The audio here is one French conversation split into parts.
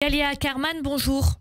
Galia Ackerman, bonjour.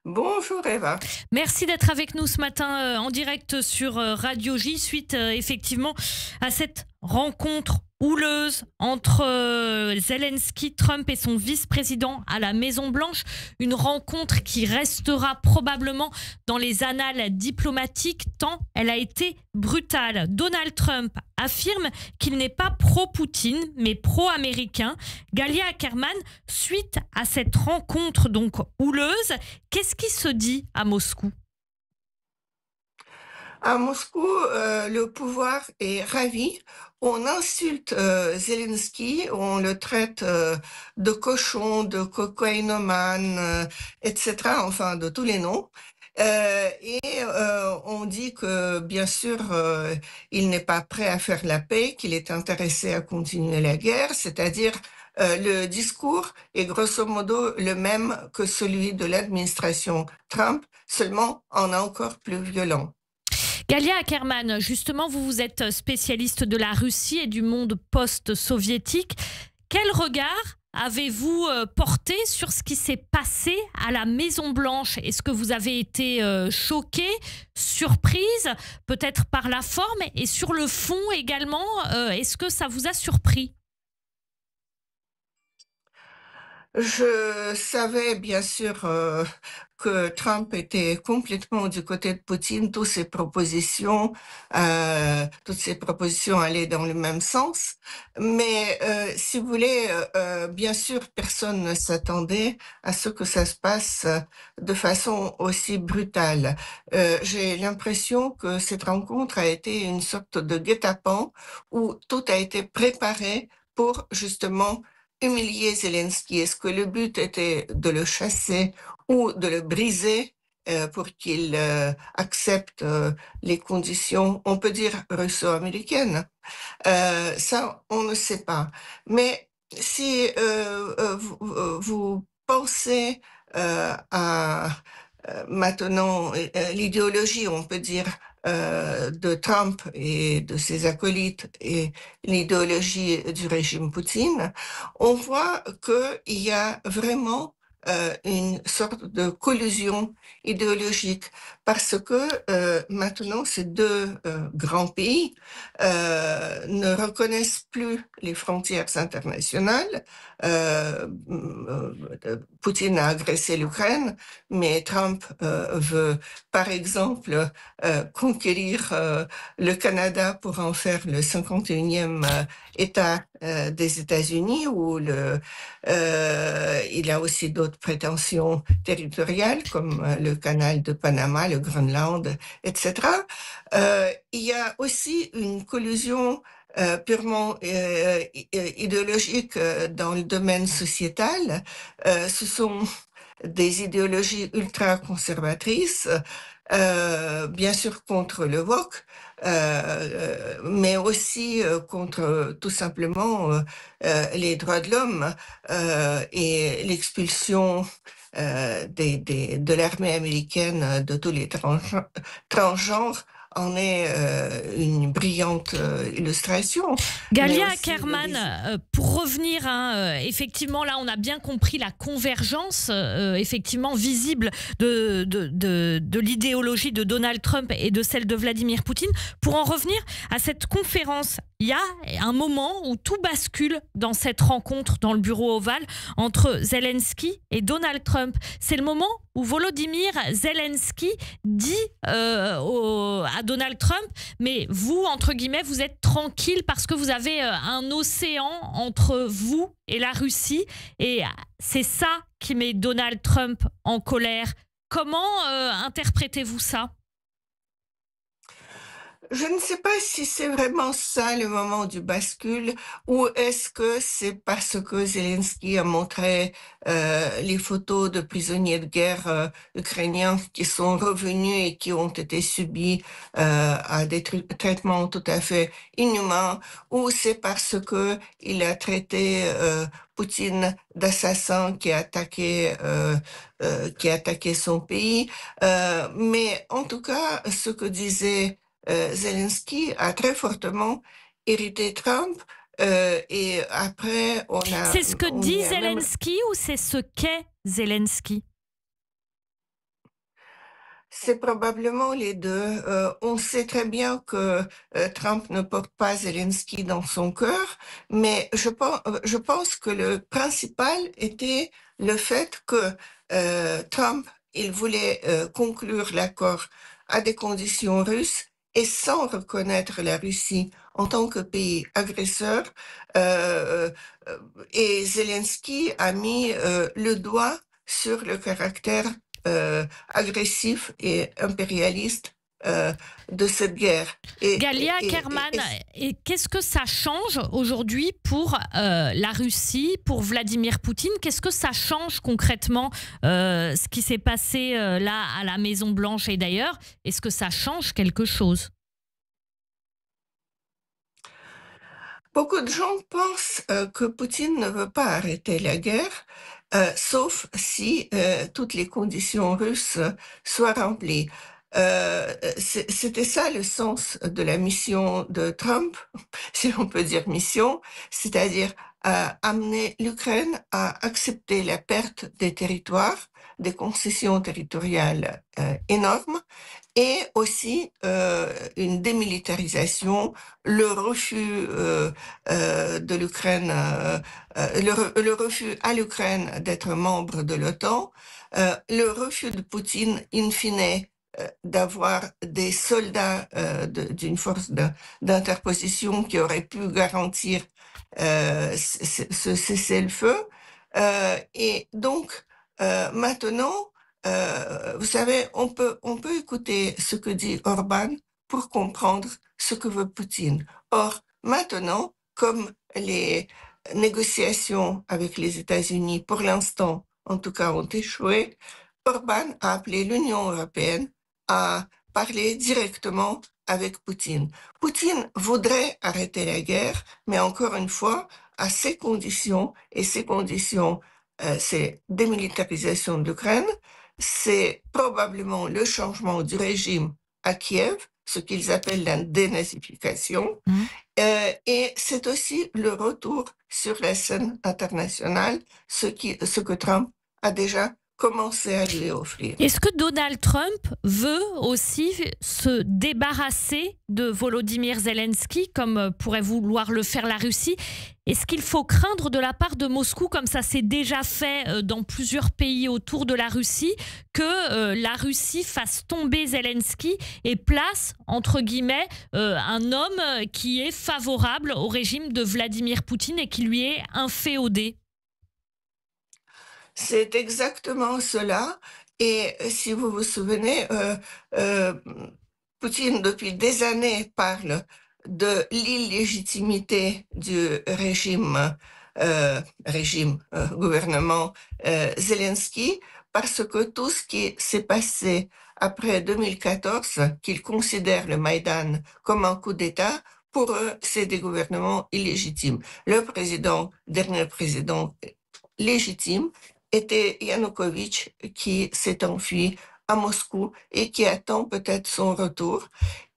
Bonjour Eva. Merci d'être avec nous ce matin en direct sur Radio J suite effectivement à cette rencontre houleuse entre Zelensky, Trump et son vice-président à la Maison-Blanche. Une rencontre qui restera probablement dans les annales diplomatiques tant elle a été brutale. Donald Trump affirme qu'il n'est pas pro-Poutine mais pro-américain. Galia Ackerman, suite à cette rencontre donc houleuse, qu'est-ce qui se dit à Moscou ? À Moscou, le pouvoir est ravi. On insulte Zelensky, on le traite de cochon, de cocaïnomane, etc., enfin de tous les noms. On dit que, bien sûr, il n'est pas prêt à faire la paix, qu'il est intéressé à continuer la guerre, c'est-à-dire le discours est grosso modo le même que celui de l'administration Trump, seulement en encore plus violent. Galia Ackerman, justement, vous êtes spécialiste de la Russie et du monde post-soviétique. Quel regard avez-vous porté sur ce qui s'est passé à la Maison-Blanche ? Est-ce que vous avez été choquée, surprise, peut-être par la forme et sur le fond également, est-ce que ça vous a surpris ? Je savais bien sûr que Trump était complètement du côté de Poutine. Toutes ses propositions allaient dans le même sens. Mais si vous voulez, bien sûr, personne ne s'attendait à ce que ça se passe de façon aussi brutale. J'ai l'impression que cette rencontre a été une sorte de guet-apens où tout a été préparé pour justement humilier Zelensky. Est-ce que le but était de le chasser ou de le briser pour qu'il accepte les conditions, on peut dire russo-américaines? Ça, on ne sait pas. Mais si vous pensez à maintenant l'idéologie, on peut dire, de Trump et de ses acolytes et l'idéologie du régime Poutine, on voit qu'il y a vraiment une sorte de collusion idéologique parce que maintenant ces deux grands pays ne reconnaissent plus les frontières internationales. Poutine a agressé l'Ukraine, mais Trump veut, par exemple, conquérir le Canada pour en faire le 51e État des États-Unis, où il a aussi d'autres prétentions territoriales, comme le canal de Panama, le Groenland, etc. Il y a aussi une collusion purement idéologique dans le domaine sociétal. Ce sont des idéologies ultra-conservatrices, bien sûr contre le woke, mais aussi contre tout simplement les droits de l'homme et l'expulsion de l'armée américaine de tous les transgenres en est une brillante illustration. Galia Ackerman, pour revenir, effectivement, là, on a bien compris la convergence, effectivement, visible de l'idéologie de Donald Trump et de celle de Vladimir Poutine. Pour en revenir à cette conférence, il y a un moment où tout bascule dans cette rencontre dans le bureau ovale entre Zelensky et Donald Trump. C'est le moment où Volodymyr Zelensky dit à Donald Trump, mais vous, entre guillemets, vous êtes tranquille parce que vous avez un océan entre vous et la Russie. Et c'est ça qui met Donald Trump en colère. Comment interprétez-vous ça ? Je ne sais pas si c'est vraiment ça le moment du bascule ou est-ce que c'est parce que Zelensky a montré les photos de prisonniers de guerre ukrainiens qui sont revenus et qui ont été subis à des traitements tout à fait inhumains, ou c'est parce que il a traité Poutine d'assassin qui a attaqué son pays. Mais en tout cas, ce que disait Zelensky a très fortement irrité Trump Et après, C'est ce que on dit y a même... Zelensky ou c'est ce qu'est Zelensky? C'est probablement les deux. On sait très bien que Trump ne porte pas Zelensky dans son cœur, mais je pense que le principal était le fait que Trump, il voulait conclure l'accord à des conditions russes et sans reconnaître la Russie en tant que pays agresseur. Euh, euh, et Zelensky a mis le doigt sur le caractère agressif et impérialiste de cette guerre. Galia Kerman, et qu'est-ce que ça change aujourd'hui pour la Russie, pour Vladimir Poutine? Qu'est-ce que ça change concrètement ce qui s'est passé là à la Maison Blanche et d'ailleurs? Est-ce que ça change quelque chose? Beaucoup de gens pensent que Poutine ne veut pas arrêter la guerre, sauf si toutes les conditions russes soient remplies. C'était ça le sens de la mission de Trump, si on peut dire mission, c'est-à-dire amener l'Ukraine à accepter la perte des territoires, des concessions territoriales énormes, et aussi une démilitarisation, le refus de l'Ukraine, le refus à l'Ukraine d'être membre de l'OTAN, le refus de Poutine, in fine, d'avoir des soldats d'une force d'interposition qui aurait pu garantir ce cessez-le-feu. Et donc, maintenant, vous savez, on peut écouter ce que dit Orban pour comprendre ce que veut Poutine. Or, maintenant, comme les négociations avec les États-Unis, pour l'instant, en tout cas, ont échoué, Orban a appelé l'Union européenne à parler directement avec Poutine. Poutine voudrait arrêter la guerre, mais encore une fois, à ses conditions, et ces conditions, c'est démilitarisation de l'Ukraine, c'est probablement le changement du régime à Kiev, ce qu'ils appellent la dénazification, et c'est aussi le retour sur la scène internationale, ce que Trump a déjà commencé à lui offrir. Est-ce que Donald Trump veut aussi se débarrasser de Volodymyr Zelensky, comme pourrait vouloir le faire la Russie? Est-ce qu'il faut craindre de la part de Moscou, comme ça s'est déjà fait dans plusieurs pays autour de la Russie, que la Russie fasse tomber Zelensky et place, entre guillemets, un homme qui est favorable au régime de Vladimir Poutine et qui lui est inféodé? C'est exactement cela. Et si vous vous souvenez, Poutine, depuis des années, parle de l'illégitimité du gouvernement Zelensky, parce que tout ce qui s'est passé après 2014, qu'il considère le Maïdan comme un coup d'État, pour eux, c'est des gouvernements illégitimes. Dernier président légitime, était Yanukovych qui s'est enfui à Moscou et qui attend peut-être son retour.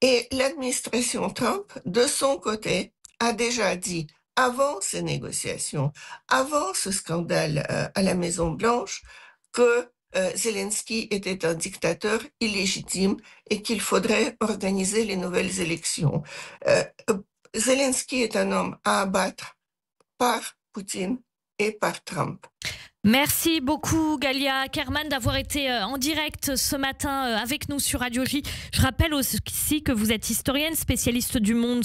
Et l'administration Trump, de son côté, a déjà dit, avant ces négociations, avant ce scandale à la Maison-Blanche, que Zelensky était un dictateur illégitime et qu'il faudrait organiser les nouvelles élections. Zelensky est un homme à abattre par Poutine et par Trump. Merci beaucoup Galia Kerman d'avoir été en direct ce matin avec nous sur Radio J. Je rappelle aussi que vous êtes historienne, spécialiste du monde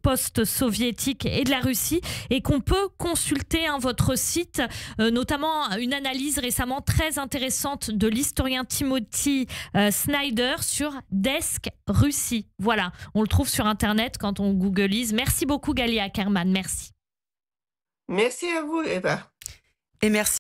post-soviétique et de la Russie et qu'on peut consulter votre site, notamment une analyse récemment très intéressante de l'historien Timothy Snyder sur Desk Russie. Voilà, on le trouve sur Internet quand on googlise. Merci beaucoup Galia Kerman, merci. Merci à vous Eva. Et merci.